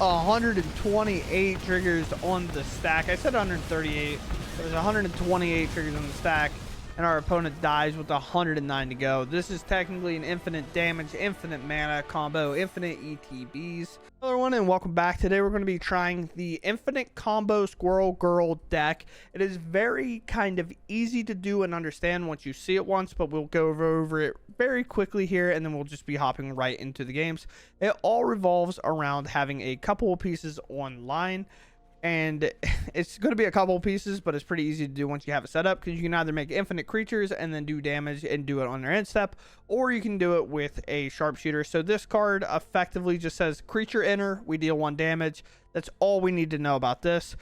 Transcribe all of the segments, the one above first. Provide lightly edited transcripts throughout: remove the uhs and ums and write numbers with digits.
128 triggers on the stack. I said 138. There's 128 triggers on the stack, and our opponent dies with 109 to go. This is technically an infinite damage, infinite mana combo, infinite ETBs. Another one, and welcome back. Today we're going to be trying the infinite combo Squirrel Girl deck. It is very kind of easy to do and understand once you see it once, but we'll go over it very quickly here, and then we'll just be hopping right into the games. It all revolves around having a couple of pieces online. And it's going to be a couple of pieces, but it's pretty easy to do once you have it set up, because you can either make infinite creatures and then do damage and do it on their end step, or you can do it with a sharpshooter. So this card effectively just says creature enter, we deal 1 damage. That's all we need to know about this.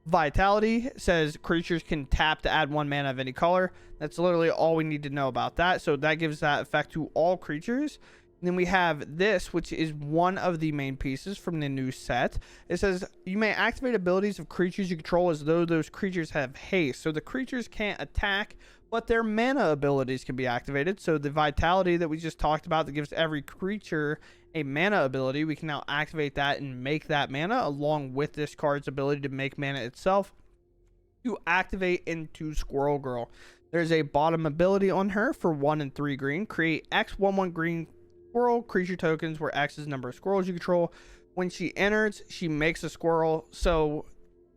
Vitality says creatures can tap to add 1 mana of any color. That's literally all we need to know about that. So that gives that effect to all creatures. And then we have this, which is one of the main pieces from the new set. It says you may activate abilities of creatures you control as though those creatures have haste. So the creatures can't attack, but their mana abilities can be activated. So the vitality that we just talked about that gives every creature a mana ability, we can now activate that and make that mana along with this card's ability to make mana itself to activate into Squirrel Girl. There's a bottom ability on her for 1 and 3 green. Create X 1/1 green squirrel creature tokens where X is the number of squirrels you control. When she enters, she makes a squirrel. So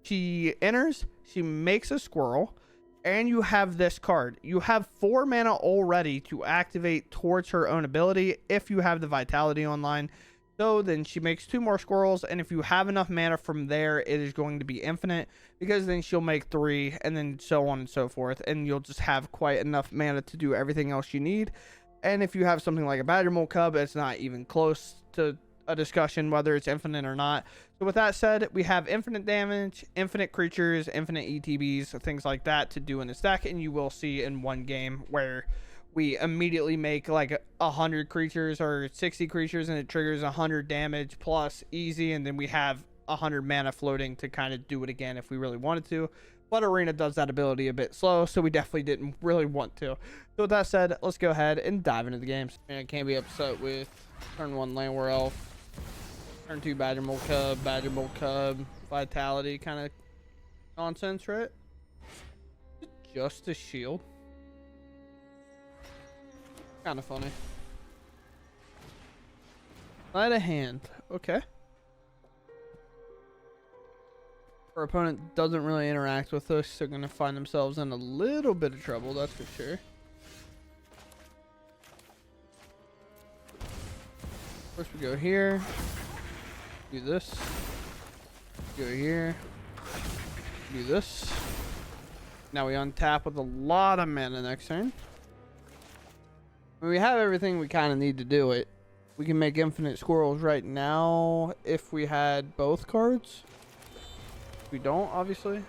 she enters, she makes a squirrel, and you have this card. You have 4 mana already to activate towards her own ability if you have the vitality online. So then she makes 2 more squirrels, and if you have enough mana from there, it is going to be infinite, because then she'll make 3, and then so on and so forth, and you'll just have quite enough mana to do everything else you need. And if you have something like a badger mole cub, it's not even close to a discussion whether it's infinite or not. So with that said, we have infinite damage, infinite creatures, infinite ETBs, things like that to do in this deck. And you will see in one game where we immediately make like 100 creatures or 60 creatures, and it triggers 100 damage plus easy. And then we have 100 mana floating to kind of do it again if we really wanted to. But Arena does that ability a bit slow, so we definitely didn't really want to. So with that said, let's go ahead and dive into the games. And I can't be upset with turn 1 Landware Elf, turn 2 badger mole cub, vitality kind of nonsense, right? Just a shield. Kind of funny. Sleight of hand. Okay. Our opponent doesn't really interact with us. They're going to find themselves in a little bit of trouble, that's for sure. First we go here. Do this. Go here. Do this. Now we untap with a lot of mana next turn. When we have everything we kind of need to do it. We can make infinite squirrels right now if we had both cards. We don't, obviously,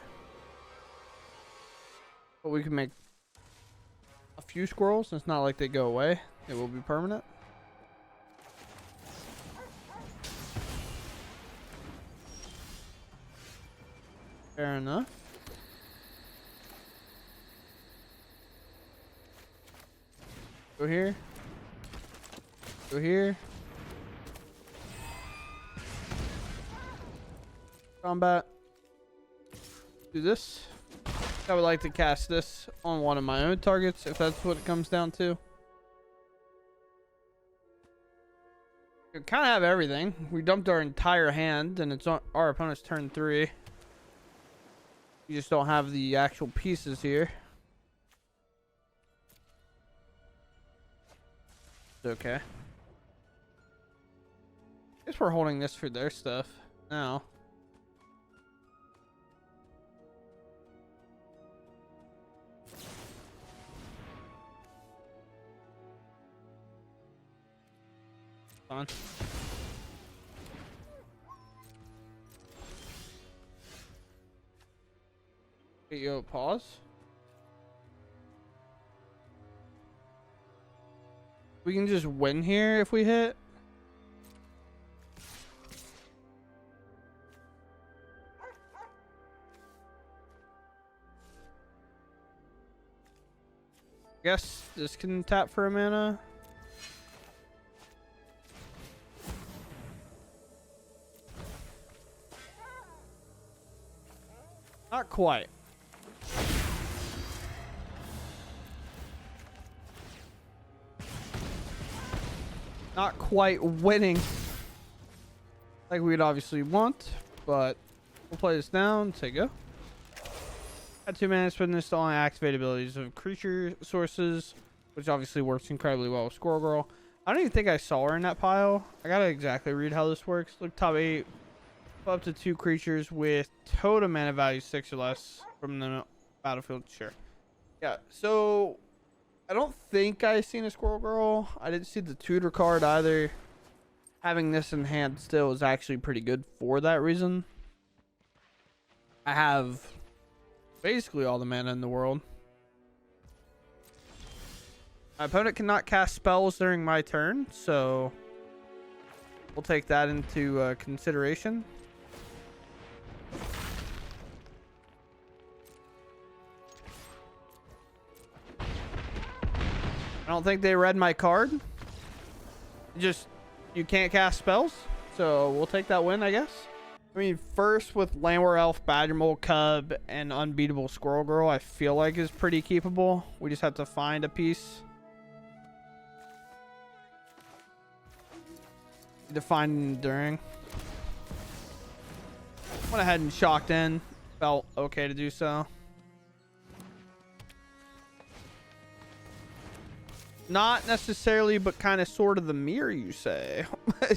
but we can make a few squirrels. It's not like they go away. It will be permanent. Fair enough. Go here. Go here. Combat. Do this. I would like to cast this on one of my own targets if that's what it comes down to. We kind of have everything. We dumped our entire hand, and it's on our opponent's turn 3. We just don't have the actual pieces here. It's okay. Guess we're holding this for their stuff now. On. Okay, yo, pause. We can just win here if we hit. Guess this can tap for a mana. Not quite. Not quite winning like we'd obviously want, but we'll play this down. Say go. Got 2 mana, spend this to only activate abilities of creature sources, which obviously works incredibly well with Squirrel Girl. I don't even think I saw her in that pile. I gotta exactly read how this works. Look, top 8, up to 2 creatures with total mana value 6 or less from the battlefield. Sure. Yeah, so I don't think I seen a Squirrel Girl. I didn't see the tutor card either. Having this in hand still is actually pretty good for that reason. I have basically all the mana in the world. My opponent cannot cast spells during my turn, so we'll take that into consideration. I don't think they read my card. Just, you can't cast spells, so we'll take that win, I guess. I mean, first with Landwar Elf, Badger Mole Cub, and Unbeatable Squirrel Girl, I feel like is pretty keepable. We just have to find a piece. Define Enduring. Went ahead and shocked in. Felt okay to do so. Not necessarily, but kind of sort of the mirror, you say. I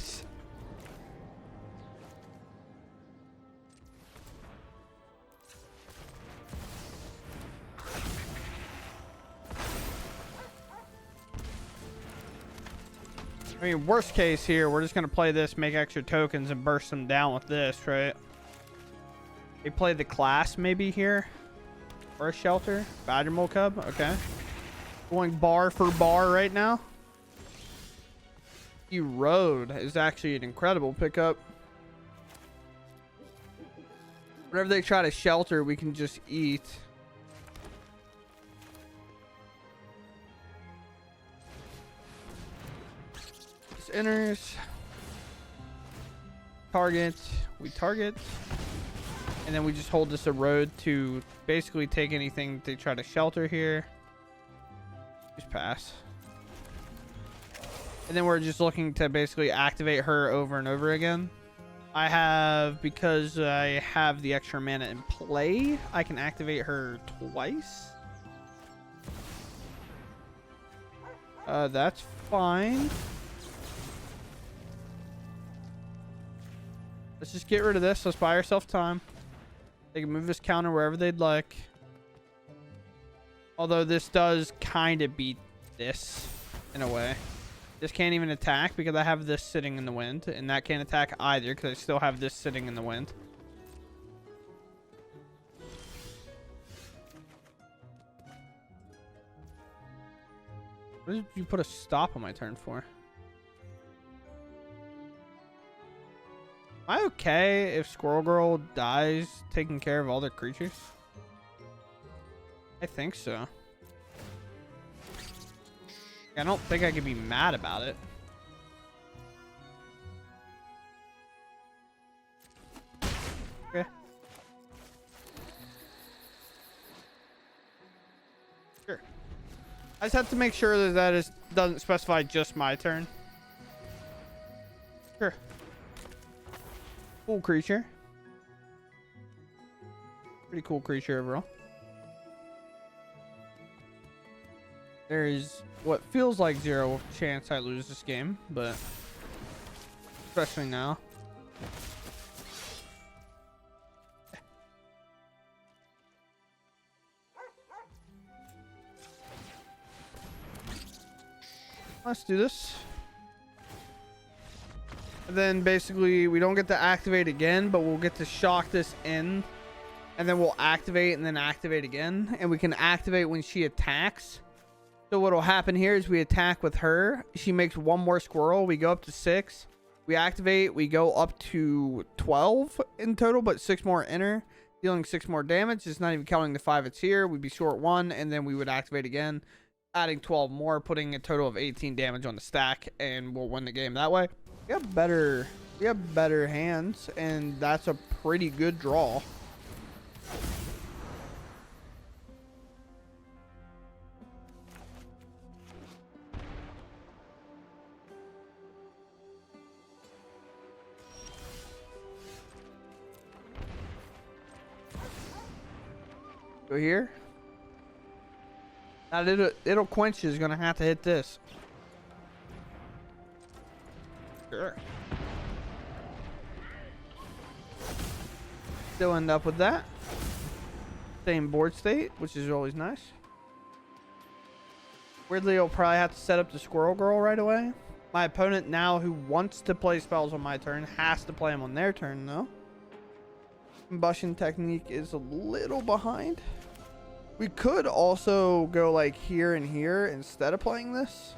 mean, worst case here, we're just going to play this, make extra tokens, and burst them down with this, right? They play the class maybe here. Or a shelter. Badger Mole Cub. Okay. Going bar for bar right now. Erode is actually an incredible pickup. Whenever they try to shelter, we can just eat. This enters. Target. We target. And then we just hold this erode to basically take anything they try to shelter here. Just pass. And then we're just looking to basically activate her over and over again. I have, because I have the extra mana in play, I can activate her twice. That's fine. Let's just get rid of this. Let's buy ourselves time. They can move this counter wherever they'd like. Although this does kind of beat this in a way. This can't even attack because I have this sitting in the wind. And that can't attack either because I still have this sitting in the wind. What did you put a stop on my turn for? Am I okay if Squirrel Girl dies taking care of all their creatures? I think so. I don't think I could be mad about it. Okay. Sure. I just have to make sure that doesn't specify just my turn. Sure. Cool creature. Pretty cool creature overall. There is what feels like 0 chance I lose this game, but especially now. Let's do this. And then basically we don't get to activate again, but we'll get to shock this in. And then we'll activate and then activate again. And we can activate when she attacks. So what will happen here is we attack with her. She makes 1 more squirrel. We go up to 6. We activate. We go up to 12 in total, but 6 more enter, dealing 6 more damage. It's not even counting the 5 it's here. We'd be short 1, and then we would activate again, adding 12 more, putting a total of 18 damage on the stack, and we'll win the game that way. We have better hands, and that's a pretty good draw. Go here. Now it'll quench is gonna have to hit this. Sure. Still end up with that. Same board state, which is always nice. Weirdly, I'll probably have to set up the Squirrel Girl right away. My opponent now, who wants to play spells on my turn, has to play them on their turn, though. Combustion technique is a little behind. We could also go like here and here instead of playing this.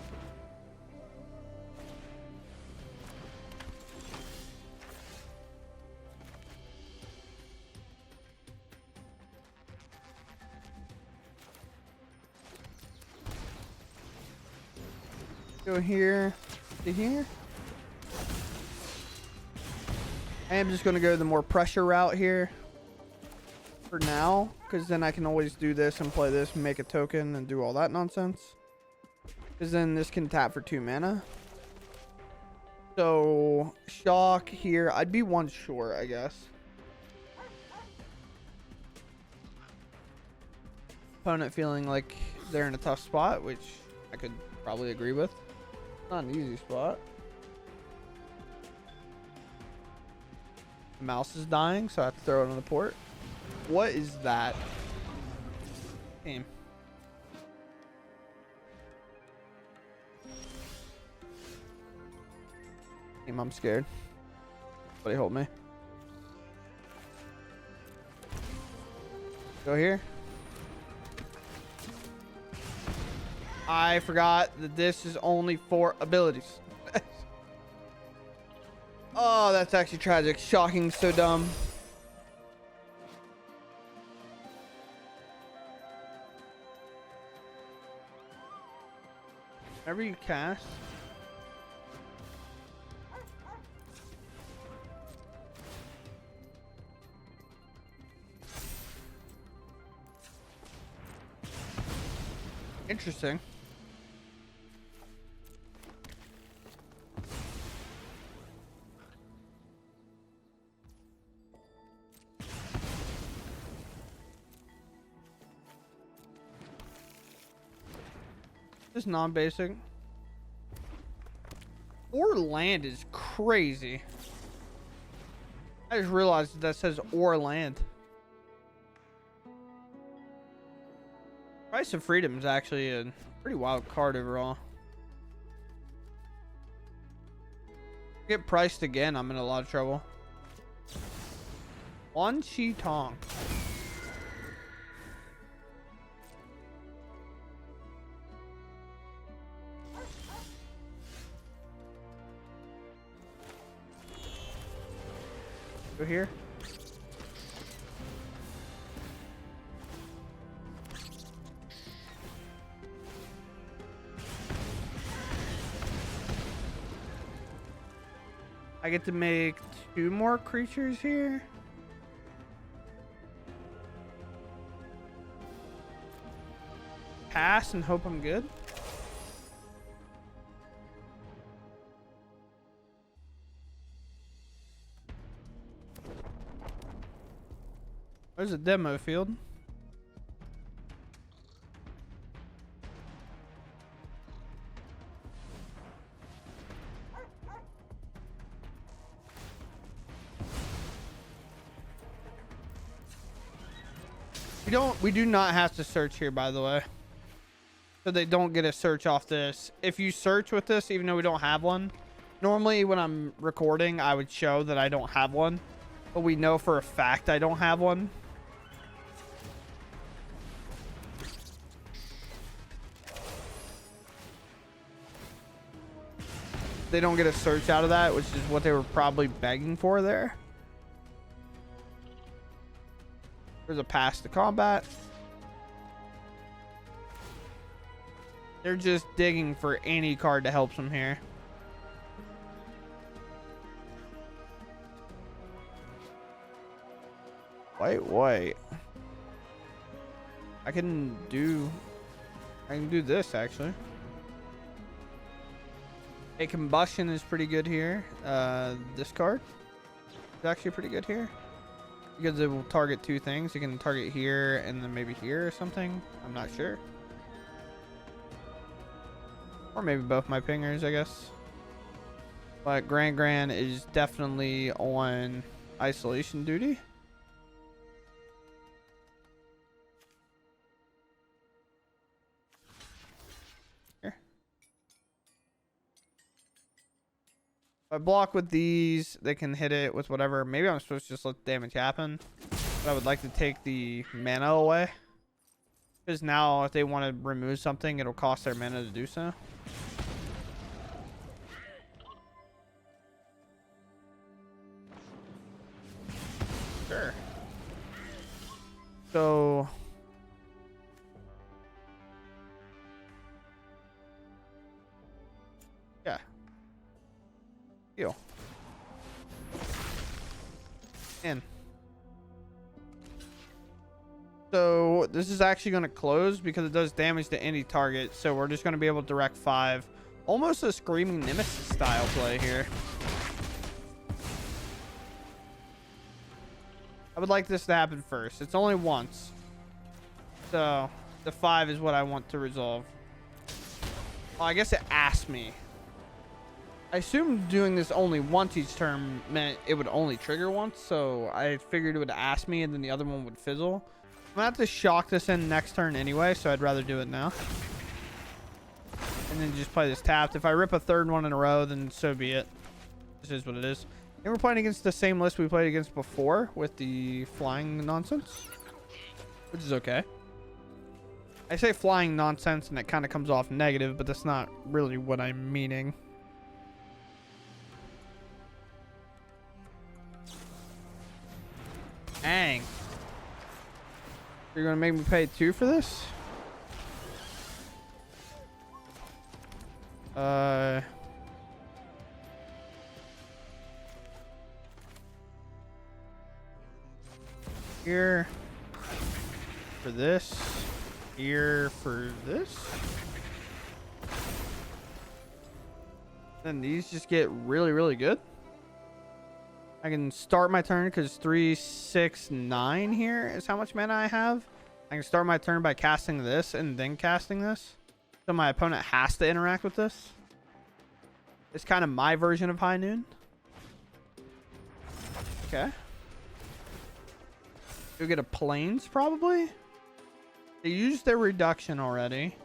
Go here to here. I am just going to go the more pressure route here for now, because then I can always do this and play this and make a token and do all that nonsense. Because then this can tap for 2 mana. So shock here. I'd be 1 short, I guess. Opponent feeling like they're in a tough spot, which I could probably agree with. Not an easy spot. The mouse is dying, so I have to throw it on the port. What is that? Game. Game, I'm scared. Somebody help me. Go here. I forgot that this is only for abilities. Oh, that's actually tragic. Shocking, so dumb. Whenever you cast. Interesting. Just non-basic. Or land is crazy. I just realized that says or land. Price of Freedom is actually a pretty wild card overall. Get priced again, I'm in a lot of trouble. Wan Chi Tong. Go here. I get to make 2 more creatures here. Pass and hope I'm good. There's a demo field. We do not have to search here, by the way. So they don't get a search off this. If you search with this, even though we don't have one, normally when I'm recording, I would show that I don't have one. But we know for a fact I don't have one. They don't get a search out of that, which is what they were probably begging for there. There's a pass to combat. They're just digging for any card to help them here. Wait. I can do this actually. A combustion is pretty good here. This card is actually pretty good here. because it will target two things. You can target here and then maybe here or something. I'm not sure. Or maybe both my pingers, I guess. But Gran is definitely on isolation duty. Here. If I block with these, they can hit it with whatever. Maybe I'm supposed to just let the damage happen. But I would like to take the mana away. Because now if they want to remove something, it'll cost their mana to do so. Sure. So yeah. Heal. In. So this is actually going to close because it does damage to any target. So we're just going to be able to direct 5. Almost a Screaming Nemesis style play here. I would like this to happen first. It's only once. So the 5 is what I want to resolve. Well, I guess it asked me. I assumed doing this only once each turn meant it would only trigger once. So I figured it would ask me and then the other one would fizzle. I'm gonna have to shock this in next turn anyway, so I'd rather do it now. And then just play this tapped. If I rip a third one in a row, then so be it. This is what it is. And we're playing against the same list we played against before with the flying nonsense, which is okay. I say flying nonsense and it kind of comes off negative, but that's not really what I'm meaning. Dang. You're gonna make me pay 2 for this? Here for this, here for this. Then these just get really, really good. I can start my turn because 3, 6, 9 here is how much mana I have. I can start my turn by casting this and then casting this. So my opponent has to interact with this. It's kind of my version of High Noon. Okay. You'll get a Plains probably. They used their reduction already.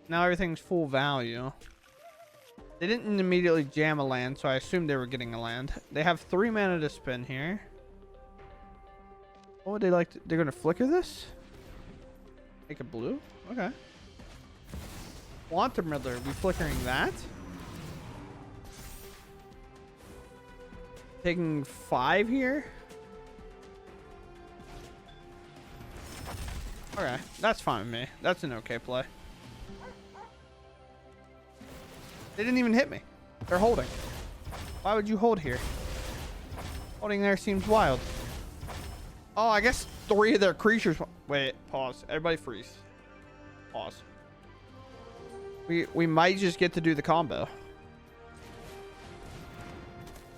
Now everything's full value. They didn't immediately jam a land, so I assumed they were getting a land. They have 3 mana to spend here. What would they like to... They're going to flicker this? Make it blue? Okay. Quantum Riddler. We flickering that? Taking 5 here? Okay. That's fine with me. That's an okay play. They didn't even hit me. They're holding. Why would you hold here? Holding there seems wild. Oh, I guess 3 of their creatures... Wait, pause. Everybody freeze. Pause. We might just get to do the combo.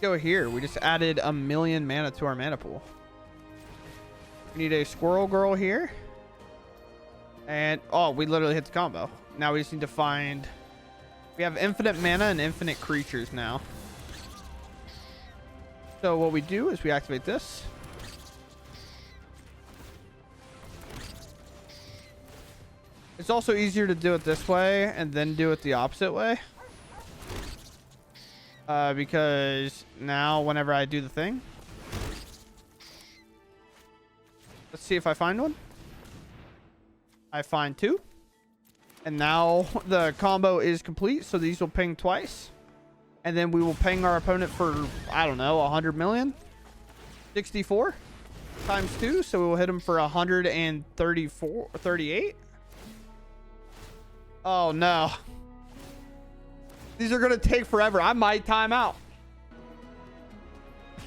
Go here. We just added 1,000,000 mana to our mana pool. We need a Squirrel Girl here. And, oh, we literally hit the combo. Now we just need to find... We have infinite mana and infinite creatures now. So what we do is we activate this. It's also easier to do it this way and then do it the opposite way. Because now whenever I do the thing. Let's see if I find one. I find 2. And now the combo is complete. So these will ping twice. And then we will ping our opponent for, I don't know, 100 million. 64 times 2. So we will hit him for 134, 38. Oh, no. These are going to take forever. I might time out.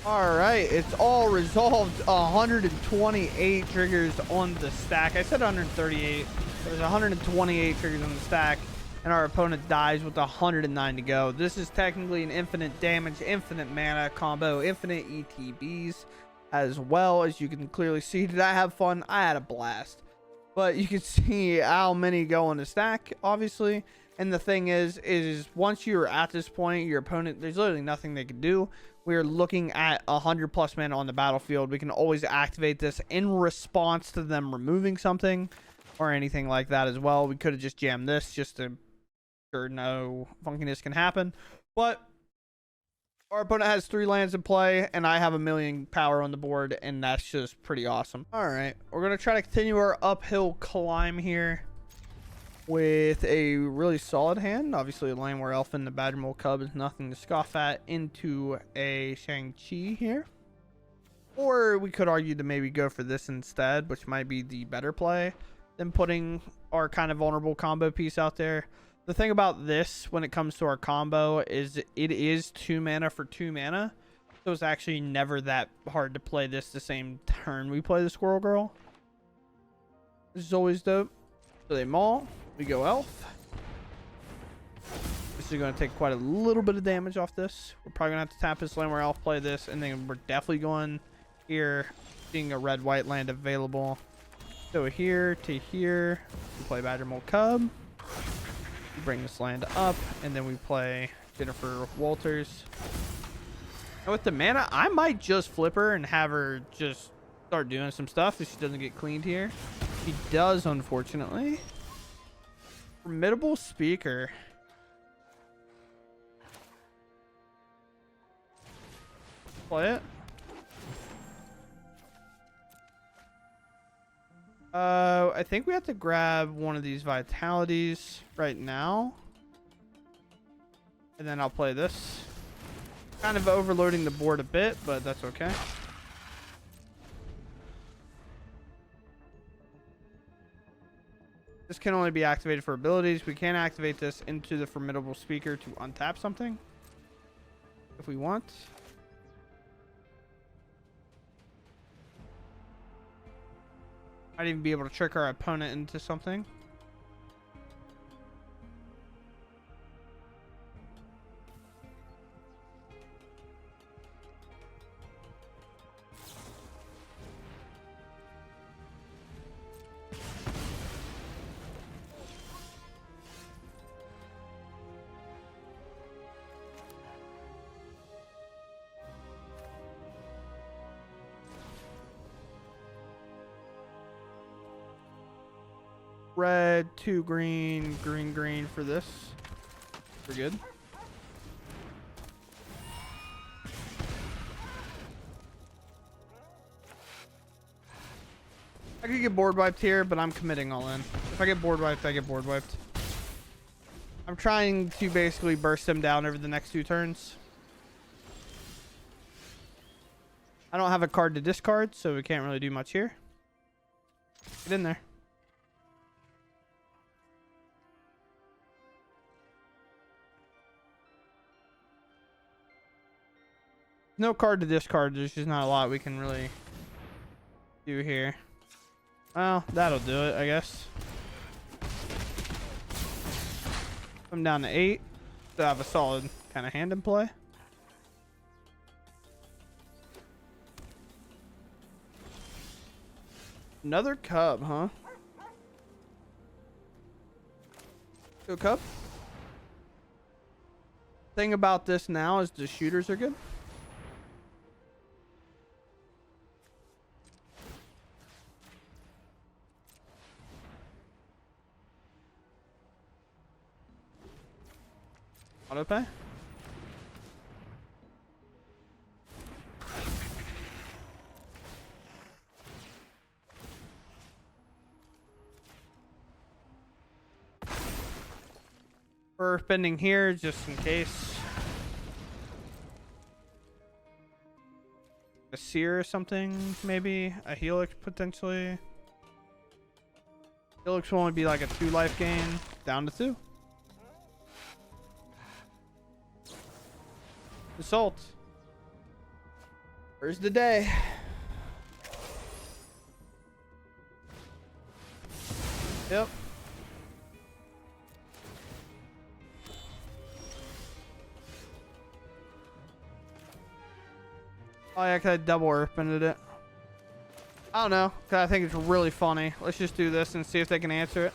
All right. It's all resolved. 128 triggers on the stack. I said 138. There's 128 triggers on the stack. And our opponent dies with 109 to go. This is technically an infinite damage, infinite mana combo, infinite ETBs. as well. As you can clearly see, did I have fun? I had a blast. But you can see how many go in the stack, obviously. And the thing is once you're at this point, your opponent, there's literally nothing they can do. We're looking at 100+ mana on the battlefield. We can always activate this in response to them removing something or anything like that as well. We could have just jammed this just to sure no funkiness can happen. But our opponent has 3 lands in play, and I have 1,000,000 power on the board, and that's just pretty awesome. All right, we're going to try to continue our uphill climb here with a really solid hand. Obviously, a Llanowar Elf and the Badgermole Cub is nothing to scoff at into a Shang-Chi here. Or we could argue to maybe go for this instead, which might be the better play than putting our kind of vulnerable combo piece out there. The thing about this when it comes to our combo is it is 2 mana for 2 mana. So it's actually never that hard to play this the same turn we play the Squirrel Girl. This is always dope. So they maul. We go Elf. This is going to take quite a little bit of damage off this. We're probably going to have to tap this land where Elf, play this, and then we're definitely going here, seeing a red-white land available. So here to here, we play Badgermole Cub. We bring this land up, and then we play Jennifer Walters. And with the mana, I might just flip her and have her just start doing some stuff if she doesn't get cleaned here. She does, unfortunately. Formidable Speaker. Play it. I think we have to grab one of these Vitalities right now. And then I'll play this. Kind of overloading the board a bit, but that's okay. This can only be activated for abilities. We can activate this into the Formidable Speaker to untap something if we want. Might even be able to trick our opponent into something. Red, 2 green, green for this. We're good. I could get board wiped here, but I'm committing all in. If I get board wiped, I get board wiped. I'm trying to basically burst them down over the next 2 turns. I don't have a card to discard, so we can't really do much here. Get in there. No card to discard. There's just not a lot we can really do here. Well, that'll do it, I guess. I'm down to 8. So I have a solid kind of hand in play. Another Cub, huh? Go Cub. Thing about this now is the shooters are good. Auto pay. We're spending here just in case. A Seer or something, maybe a Helix potentially. Helix will only be like a 2 life gain, down to 2. Assault. Where's the day? Yep. Oh yeah, 'cause I double opened it. I don't know, 'cause I think it's really funny. Let's just do this and see if they can answer it.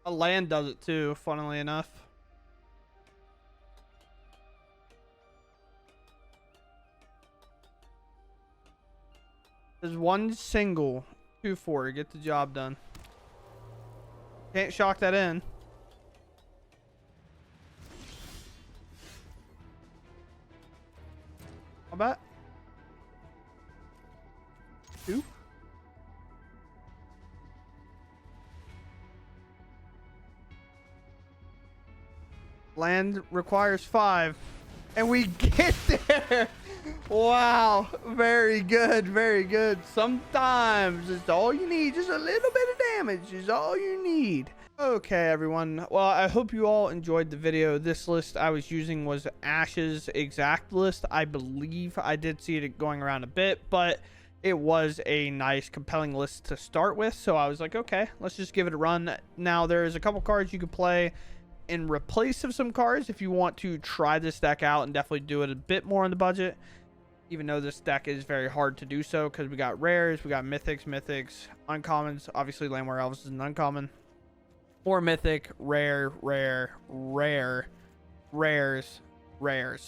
A land does it too, funnily enough. There's one single 2/4 to get the job done. Can't shock that in. How about 2? Land requires 5. And we get there. Wow. Very good. Very good. Sometimes it's all you need. Just a little bit of damage is all you need. Okay, everyone. Well, I hope you all enjoyed the video. This list I was using was Ash's exact list. I believe I did see it going around a bit, but it was a nice, compelling list to start with. So I was like, okay, let's just give it a run. Now, there's a couple cards you could play in replace of some cards if you want to try this deck out and definitely do it a bit more on the budget, even though this deck is very hard to do so because we got rares, we got mythics, uncommons. Obviously Landwear Elves is an uncommon, or mythic, rare, rares.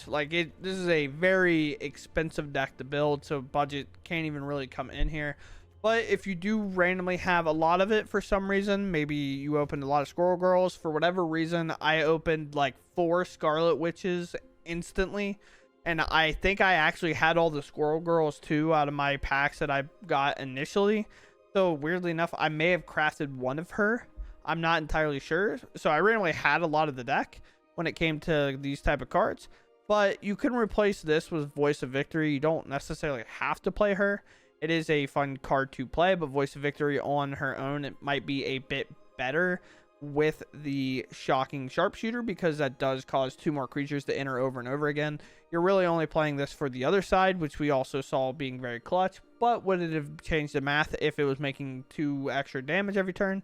Like this is a very expensive deck to build, so budget can't even really come in here. But if you do randomly have a lot of it for some reason, maybe you opened a lot of Squirrel Girls for whatever reason. I opened like 4 Scarlet Witches instantly, and I think I actually had all the Squirrel Girls too out of my packs that I got initially. So weirdly enough, I may have crafted one of her. I'm not entirely sure. So I randomly had a lot of the deck when it came to these type of cards. But you can replace this with Voice of Victory. You don't necessarily have to play her. It is a fun card to play, but Voice of Victory on her own, it might be a bit better with the Shocking Sharpshooter because that does cause 2 more creatures to enter over and over again. You're really only playing this for the other side, which we also saw being very clutch, but would it have changed the math if it was making 2 extra damage every turn?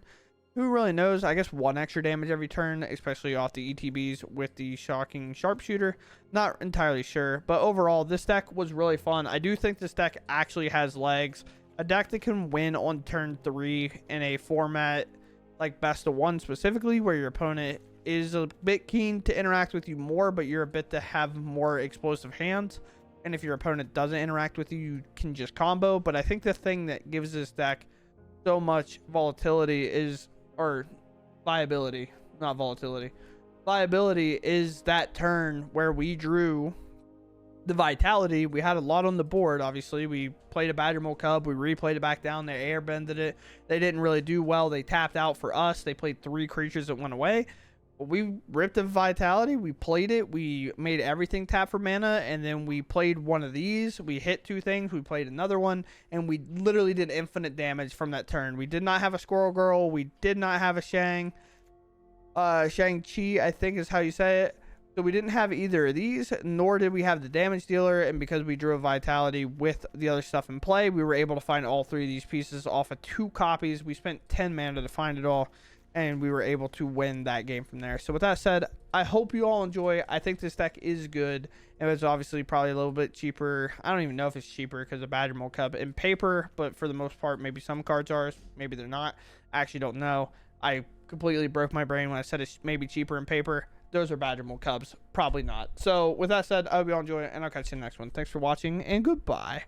Who really knows? I guess 1 extra damage every turn, especially off the ETBs with the Shocking Sharpshooter. Not entirely sure, but overall, this deck was really fun. I do think this deck actually has legs. A deck that can win on turn 3 in a format like best of 1 specifically, where your opponent is a bit keen to interact with you more, but you're a bit to have more explosive hands. And if your opponent doesn't interact with you, you can just combo. But I think the thing that gives this deck so much volatility is, or viability, not volatility. Viability is that turn where we drew the Vitality. We had a lot on the board. Obviously, we played a Badgermole Cub. We replayed it back down. They airbended it. They didn't really do well. They tapped out for us. They played 3 creatures that went away. But we ripped the Vitality. We played it. We made everything tap for mana, and then we played one of these. We hit 2 things. We played another one, and we literally did infinite damage from that turn. We did not have a Squirrel Girl. We did not have a Shang-Chi, I think is how you say it. So we didn't have either of these, nor did we have the damage dealer. And because we drew a Vitality with the other stuff in play, we were able to find all 3 of these pieces off of 2 copies. We spent 10 mana to find it all, and we were able to win that game from there. So with that said, I hope you all enjoy. I think this deck is good. And it's obviously probably a little bit cheaper. I don't even know if it's cheaper because of Badgermole Cub in paper, but for the most part, maybe some cards are, maybe they're not. I actually don't know. I completely broke my brain when I said it's maybe cheaper in paper. Those are Badgermole Cubs. Probably not. So with that said, I hope you all enjoy it, and I'll catch you in the next one. Thanks for watching, and goodbye.